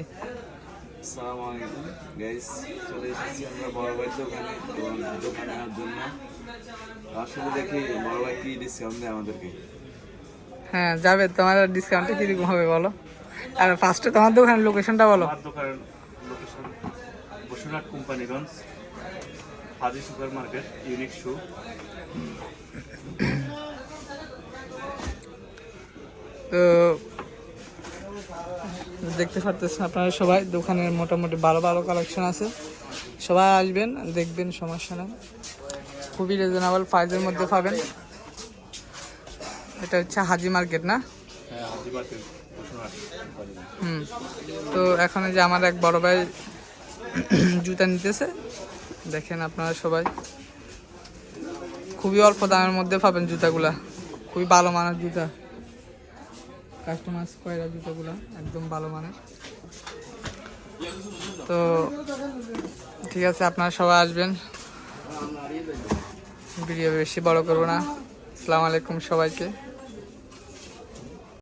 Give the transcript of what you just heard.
আসসালামু আলাইকুম গাইস, চলে এসেছি আমরা বড় ভাইয়ের দোকানে এবং দোকানে আনার জন্য। আসলে দেখি বড় ভাই কি ডিসকাউন্ট দেয় আমাদেরকে। হ্যাঁ যাবে, তোমার ডিসকাউন্টটা কিরকম হবে বলো। আর ফার্স্টে তোমার দোকানের লোকেশনটা বলো। আমার দোকানের লোকেশন বসুরহাট কোম্পানিগঞ্জ, হাজি সুপার মার্কেট, ইউনিক শু। তো দেখতে পারতেছেন আপনারা সবাই, দোকানের মোটামুটি ভালো ভালো কালেকশন আছে, সবাই আসবেন দেখবেন, সমস্যা নেই। খুবই রিজনেবল প্রাইসের মধ্যে পাবেন। এটা হচ্ছে হাজি মার্কেট না? হ্যাঁ, হাজি মার্কেট বসুরহাট কোম্পানিগঞ্জ। তো এখন যে আমার এক বড় ভাই জুতা নিতেছে, দেখেন আপনারা সবাই, খুবই অল্প দামের মধ্যে পাবেন জুতাগুলা, খুবই ভালো মানের জুতা, কাস্টমাইজ করা জুতাগুলা একদম ভালো মানের। তো ঠিক আছে, আপনারা সবাই আসবেন, ভিডিও বেশি বড় করবো না। আসসালামু আলাইকুম সবাইকে।